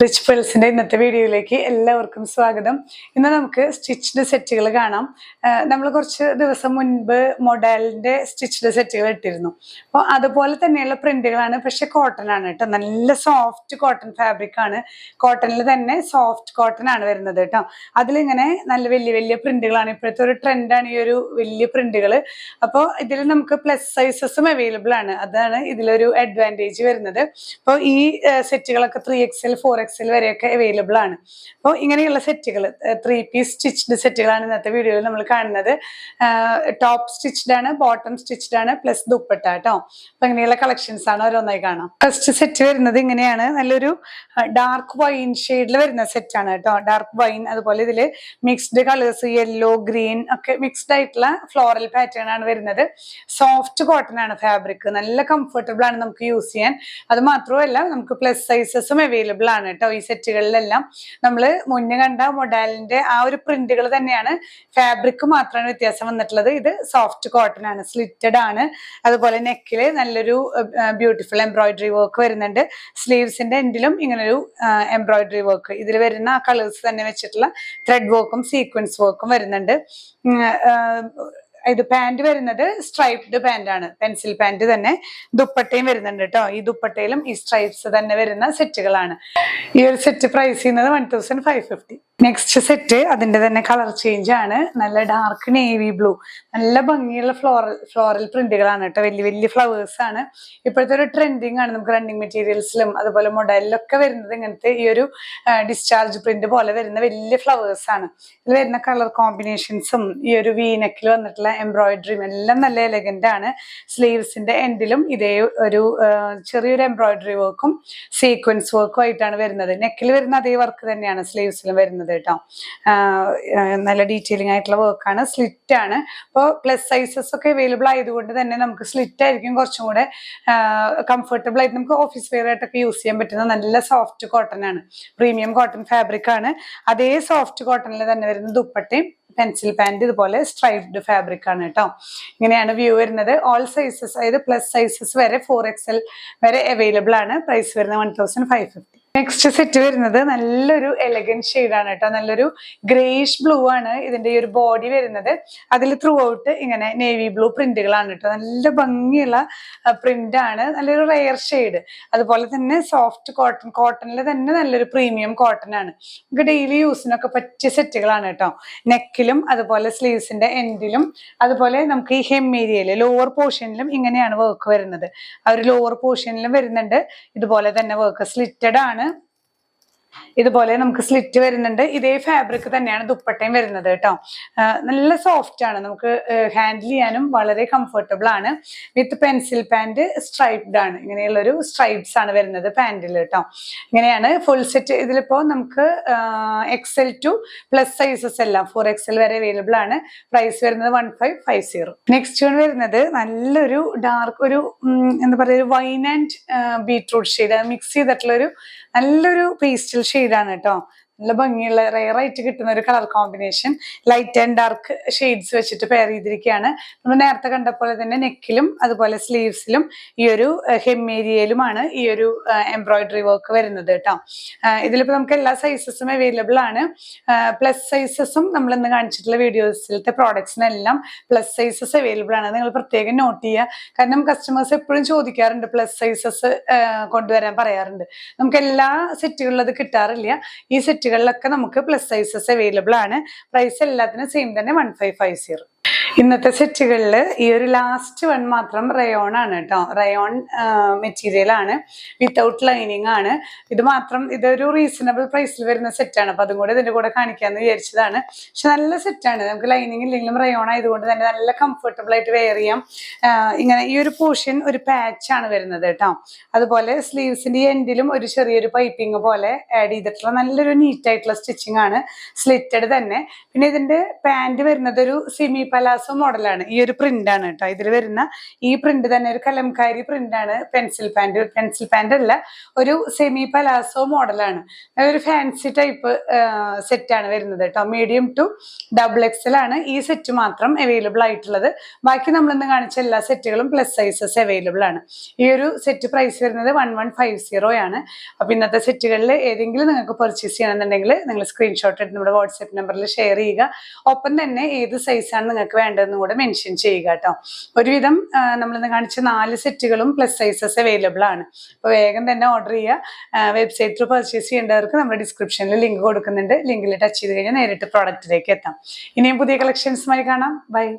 Rich പേൾസിന്റെ ഇന്നത്തെ വീഡിയോയിലേക്ക് എല്ലാവർക്കും സ്വാഗതം. ഇന്ന് നമുക്ക് സ്റ്റിച്ച്ഡ് സെറ്റുകൾ കാണാം. നമ്മൾ കുറച്ച് ദിവസം മുൻപ് മൊഡാലിന്റെ സ്റ്റിച്ച്ഡ് സെറ്റുകൾ ഇട്ടിരുന്നു. അപ്പോൾ അതുപോലെ തന്നെയുള്ള പ്രിന്റുകളാണ്, പക്ഷെ കോട്ടൺ ആണ് കേട്ടോ. നല്ല സോഫ്റ്റ് കോട്ടൺ ഫാബ്രിക് ആണ്. കോട്ടണിൽ തന്നെ സോഫ്റ്റ് കോട്ടൺ ആണ് വരുന്നത് കേട്ടോ. അതിലിങ്ങനെ നല്ല വലിയ വലിയ പ്രിന്റുകളാണ്. ഇപ്പോഴത്തെ ഒരു ട്രെൻഡാണ് ഈ ഒരു വലിയ പ്രിന്റുകൾ. അപ്പോൾ ഇതിൽ നമുക്ക് പ്ലസ് സൈസസും അവൈലബിൾ ആണ്. അതാണ് ഇതിലൊരു അഡ്വാൻറ്റേജ് വരുന്നത്. അപ്പോൾ ഈ സെറ്റുകളൊക്കെ 3XL 4XL വരെയൊക്കെ അവൈലബിൾ ആണ്. അപ്പോൾ ഇങ്ങനെയുള്ള സെറ്റുകൾ 3 പീസ് സ്റ്റിച്ച്ഡ് സെറ്റുകളാണ് ഇന്നത്തെ വീഡിയോയിൽ നമ്മൾ കാണുന്നത്. ടോപ്പ് സ്റ്റിച്ച്ഡ് ആണ്, ബോട്ടം സ്റ്റിച്ച്ഡ് ആണ്, പ്ലസ് ദുപ്പട്ട കേട്ടോ. അപ്പൊ ഇങ്ങനെയുള്ള കളക്ഷൻസ് ആണ് ഓരോന്നായി കാണാം. ഫസ്റ്റ് സെറ്റ് വരുന്നത് ഇങ്ങനെയാണ്. നല്ലൊരു ഡാർക്ക് വൈൻ ഷെയ്ഡിൽ വരുന്ന സെറ്റാണ് കേട്ടോ. ഡാർക്ക് വൈൻ, അതുപോലെ ഇതിൽ മിക്സ്ഡ് കളേഴ്സ് യെല്ലോ ഗ്രീൻ ഒക്കെ മിക്സ്ഡ് ആയിട്ടുള്ള ഫ്ലോറൽ പാറ്റേൺ ആണ് വരുന്നത്. സോഫ്റ്റ് കോട്ടൺ ആണ് ഫാബ്രിക്. നല്ല കംഫർട്ടബിൾ ആണ് നമുക്ക് യൂസ് ചെയ്യാൻ. അത് മാത്രമല്ല നമുക്ക് പ്ലസ് സൈസസും അവൈലബിൾ ആണ് കേട്ടോ. ഈ സെറ്റുകളിലെല്ലാം നമ്മൾ മുന്നേ കണ്ട മൊഡാലിന്റെ ആ ഒരു പ്രിന്റുകൾ തന്നെയാണ്, ഫാബ്രിക് മാത്രമാണ് വ്യത്യാസം വന്നിട്ടുള്ളത്. ഇത് സോഫ്റ്റ് കോട്ടൺ ആണ്, സ്ലിറ്റഡ് ആണ്. അതുപോലെ നെക്കില് നല്ലൊരു ബ്യൂട്ടിഫുൾ എംബ്രോയിഡറി വർക്ക് വരുന്നുണ്ട്. സ്ലീവ്സിന്റെ എൻഡിലും ഇങ്ങനൊരു എംബ്രോയിഡറി വർക്ക്, ഇതിൽ വരുന്ന ആ കളേഴ്സ് തന്നെ വെച്ചിട്ടുള്ള ത്രെഡ് വർക്കും സീക്വൻസ് വർക്കും വരുന്നുണ്ട്. ഇത് പാന്റ് വരുന്നത് സ്ട്രൈപ്ഡ് പാന്റ് ആണ്, പെൻസിൽ പാന്റ് തന്നെ. ദുപ്പട്ടയും വരുന്നുണ്ട് കേട്ടോ. ഈ ദുപ്പട്ടയിലും ഈ സ്ട്രൈപ്സ് തന്നെ വരുന്ന സെറ്റുകളാണ്. ഈ ഒരു സെറ്റ് പ്രൈസ് ചെയ്യുന്നത് 1550. നെക്സ്റ്റ് സെറ്റ് അതിന്റെ തന്നെ കളർ ചേഞ്ച് ആണ്. നല്ല ഡാർക്ക് നേവി ബ്ലൂ, നല്ല ഭംഗിയുള്ള ഫ്ലോറൽ പ്രിന്റുകളാണ് കേട്ടോ. വലിയ വലിയ ഫ്ലവേഴ്സ് ആണ്. ഇപ്പോഴത്തെ ഒരു ട്രെൻഡിങ് ആണ്. നമുക്ക് റണ്ണിങ് മെറ്റീരിയൽസിലും അതുപോലെ മൊഡലിലൊക്കെ വരുന്നത് ഇങ്ങനത്തെ ഈ ഒരു ഡിസ്ചാർജ് പ്രിന്റ് പോലെ വരുന്ന വലിയ ഫ്ലവേഴ്സ് ആണ്. ഇതിൽ വരുന്ന കളർ കോമ്പിനേഷൻസും ഈ ഒരു വീനെക്കിൽ വന്നിട്ടുള്ള എംബ്രോയിഡറിയും എല്ലാം നല്ല എലഗന്റ് ആണ്. സ്ലീവ്സിന്റെ എൻഡിലും ഇതേ ഒരു ചെറിയൊരു എംബ്രോയിഡറി വർക്കും സീക്വൻസ് വർക്കും ആയിട്ടാണ് വരുന്നത്. നെക്കിൽ വരുന്ന അതേ വർക്ക് തന്നെയാണ് സ്ലീവ്സിലും വരുന്നത് കേട്ടോ. നല്ല ഡീറ്റെയിലിംഗ് ആയിട്ടുള്ള വർക്കാണ്. സ്ലിറ്റ് ആണ്. അപ്പോൾ പ്ലസ് സൈസസ് ഒക്കെ അവൈലബിൾ ആയതുകൊണ്ട് തന്നെ നമുക്ക് സ്ലിറ്റ് ആയിരിക്കും കുറച്ചും കൂടെ കംഫർട്ടബിൾ ആയിട്ട് നമുക്ക് ഓഫീസ് വെയർ ആയിട്ടൊക്കെ യൂസ് ചെയ്യാൻ പറ്റുന്ന നല്ല സോഫ്റ്റ് കോട്ടൺ ആണ്. പ്രീമിയം കോട്ടൺ ഫാബ്രിക് ആണ്. അതേ സോഫ്റ്റ് കോട്ടണിൽ തന്നെ വരുന്ന ദുപ്പട്ടയും പെൻസിൽ പാന്റ് ഇതുപോലെ സ്ട്രൈപ്ഡ് ഫാബ്രിക് ആണ് കേട്ടോ. ഇങ്ങനെയാണ് വ്യൂ വരുന്നത്. ഓൾ സൈസസ്, അതായത് പ്ലസ് സൈസസ് വരെ 4XL വരെ അവൈലബിൾ ആണ്. പ്രൈസ് വരുന്നത് 1550. നെക്സ്റ്റ് സെറ്റ് വരുന്നത് നല്ലൊരു എലഗന്റ് ഷെയ്ഡാണ് കേട്ടോ. നല്ലൊരു ഗ്രേഷ് ബ്ലൂ ആണ് ഇതിന്റെ ഈ ഒരു ബോഡി വരുന്നത്. അതിൽ ത്രൂ ഔട്ട് ഇങ്ങനെ നേവി ബ്ലൂ പ്രിന്റുകളാണ് കേട്ടോ. നല്ല ഭംഗിയുള്ള പ്രിന്റ് ആണ്. നല്ലൊരു റെയർ ഷെയ്ഡ്. അതുപോലെ തന്നെ സോഫ്റ്റ് കോട്ടൺ, കോട്ടണിൽ തന്നെ നല്ലൊരു പ്രീമിയം കോട്ടൺ ആണ്. നമുക്ക് ഡെയിലി യൂസിനൊക്കെ പറ്റിയ സെറ്റുകളാണ് കേട്ടോ. നെക്കിലും അതുപോലെ സ്ലീവ്സിന്റെ എൻഡിലും അതുപോലെ നമുക്ക് ഈ ഹെം ഏരിയയില് ലോവർ പോർഷനിലും ഇങ്ങനെയാണ് വർക്ക് വരുന്നത്. ആ ഒരു ലോവർ പോർഷനിലും വരുന്നുണ്ട് ഇതുപോലെ തന്നെ വർക്ക്. സ്ലിറ്റഡ് ആണ്. ഇതുപോലെ നമുക്ക് സ്ലിറ്റ് വരുന്നുണ്ട്. ഇതേ ഫാബ്രിക് തന്നെയാണ് ദുപ്പട്ടയും വരുന്നത് കേട്ടോ. നല്ല സോഫ്റ്റ് ആണ്. നമുക്ക് ഹാൻഡിൽ ചെയ്യാനും വളരെ കംഫർട്ടബിൾ ആണ്. വിത്ത് പെൻസിൽ പാന്റ് സ്ട്രൈപ്ഡ് ആണ്. ഇങ്ങനെയുള്ളൊരു സ്ട്രൈപ്സ് ആണ് വരുന്നത് പാന്റിൽ കേട്ടോ. ഇങ്ങനെയാണ് ഫുൾ സെറ്റ്. ഇതിലിപ്പോ നമുക്ക് XL to പ്ലസ് സൈസസ് എല്ലാം 4XL വരെ അവൈലബിൾ ആണ്. പ്രൈസ് വരുന്നത് 1550. നെക്സ്റ്റ് വൺ വരുന്നത് നല്ലൊരു ഡാർക്ക്, ഒരു എന്താ പറയുക, wine and beetroot shade mix ചെയ്തിട്ടുള്ള നല്ലൊരു പേസ്റ്റൽ ഷെയ്ഡാണ് കേട്ടോ. നല്ല ഭംഗിയുള്ള റെയർ ആയിട്ട് കിട്ടുന്ന ഒരു colour combination. Light and dark shades വെച്ചിട്ട് പെയർ ചെയ്തിരിക്കുകയാണ്. നമ്മൾ നേരത്തെ കണ്ട പോലെ തന്നെ നെക്കിലും അതുപോലെ സ്ലീവ്സിലും ഈ ഒരു ഹെം ഏരിയയിലുമാണ് ഈ ഒരു എംബ്രോയിഡറി വർക്ക് വരുന്നത് കേട്ടോ. ഇതിലിപ്പോൾ നമുക്ക് എല്ലാ സൈസസും അവൈലബിൾ ആണ്. പ്ലസ് സൈസസും നമ്മൾ ഇന്ന് കാണിച്ചിട്ടുള്ള വീഡിയോസിലത്തെ പ്രോഡക്ട്സിനെല്ലാം പ്ലസ് സൈസസ് അവൈലബിൾ ആണ്. നിങ്ങൾ പ്രത്യേകം നോട്ട് ചെയ്യുക. കാരണം കസ്റ്റമേഴ്സ് എപ്പോഴും ചോദിക്കാറുണ്ട്, പ്ലസ് സൈസസ് കൊണ്ടുവരാൻ പറയാറുണ്ട്. നമുക്ക് എല്ലാ സെറ്റുകളിലും അത് കിട്ടാറില്ല. ഈ സെറ്റുകളിലൊക്കെ നമുക്ക് പ്ലസ് സൈസസ് അവൈലബിൾ ആണ്. പ്രൈസ് എല്ലാത്തിനും സെയിം തന്നെ 1550. ഇന്നത്തെ സെറ്റുകളിൽ ഈ ഒരു ലാസ്റ്റ് വൺ മാത്രം റയോൺ ആണ് കേട്ടോ. റയോൺ മെറ്റീരിയൽ ആണ്, വിത്തൗട്ട് ലൈനിങ് ആണ്. ഇത് മാത്രം, ഇതൊരു റീസണബിൾ പ്രൈസിൽ വരുന്ന സെറ്റാണ്. അപ്പൊ അതും കൂടെ ഇതിന്റെ കൂടെ കാണിക്കാന്ന് വിചാരിച്ചതാണ്. പക്ഷെ നല്ല സെറ്റാണ്. നമുക്ക് ലൈനിങ് ഇല്ലെങ്കിലും റയോൺ ആയതുകൊണ്ട് തന്നെ നല്ല കംഫർട്ടബിൾ ആയിട്ട് വെയർ ചെയ്യാം. ഇങ്ങനെ ഈ ഒരു പോർഷൻ ഒരു പാച്ച് ആണ് വരുന്നത് കേട്ടോ. അതുപോലെ സ്ലീവ്സിന്റെ എൻഡിലും ഒരു ചെറിയൊരു പൈപ്പിംഗ് പോലെ ആഡ് ചെയ്തിട്ടുള്ള നല്ലൊരു നീറ്റ് ആയിട്ടുള്ള സ്റ്റിച്ചിങ് ആണ്. സ്ലിറ്റഡ് തന്നെ. പിന്നെ ഇതിന്റെ പാന്റ് വരുന്നത് ഒരു സെമി പലാസോ പലാസോ മോഡലാണ്. ഈ ഒരു പ്രിന്റ് ആണ് കേട്ടോ ഇതിൽ വരുന്ന. ഈ പ്രിന്റ് തന്നെ ഒരു കലംകാരി പ്രിന്റ് ആണ്. പെൻസിൽ പാന്റ് അല്ല, ഒരു സെമി പലാസോ മോഡലാണ്. ഒരു ഫാൻസി ടൈപ്പ് സെറ്റ് ആണ് വരുന്നത് കേട്ടോ. മീഡിയം ടു XXL ആണ് ഈ സെറ്റ് മാത്രം അവൈലബിൾ ആയിട്ടുള്ളത്. ബാക്കി നമ്മളിന്ന് കാണിച്ച എല്ലാ സെറ്റുകളും പ്ലസ് സൈസസ് അവൈലബിൾ ആണ്. ഈ ഒരു സെറ്റ് പ്രൈസ് വരുന്നത് 1150 ആണ്. അപ്പൊ ഇന്നത്തെ സെറ്റുകളിൽ ഏതെങ്കിലും നിങ്ങൾക്ക് പർച്ചേസ് ചെയ്യണമെന്നുണ്ടെങ്കിൽ നിങ്ങൾ സ്ക്രീൻഷോട്ട് എടുത്ത് നമ്മുടെ വാട്സ്ആപ്പ് നമ്പറിൽ ഷെയർ ചെയ്യുക. ഒപ്പം തന്നെ ഏത് സൈസാണ് നിങ്ങൾക്ക് വേണ്ടതെന്ന് കൂടെ മെൻഷൻ ചെയ്യുക കേട്ടോ. ഒരുവിധം നമ്മളിന്ന് കാണിച്ച 4 സെറ്റുകളും പ്ലസ് സൈസസ് അവൈലബിൾ ആണ്. അപ്പോൾ വേഗം തന്നെ ഓർഡർ ചെയ്യുക. വെബ്സൈറ്റ് ത്രൂ പർച്ചേസ് ചെയ്യേണ്ടവർക്ക് നമ്മുടെ ഡിസ്ക്രിപ്ഷനിൽ ലിങ്ക് കൊടുക്കുന്നുണ്ട്. ലിങ്കിൽ ടച്ച് ചെയ്ത് കഴിഞ്ഞാൽ നേരിട്ട് പ്രോഡക്റ്റിലേക്ക് എത്താം. ഇനിയും പുതിയ കളക്ഷൻസുമായി കാണാം. ബൈ.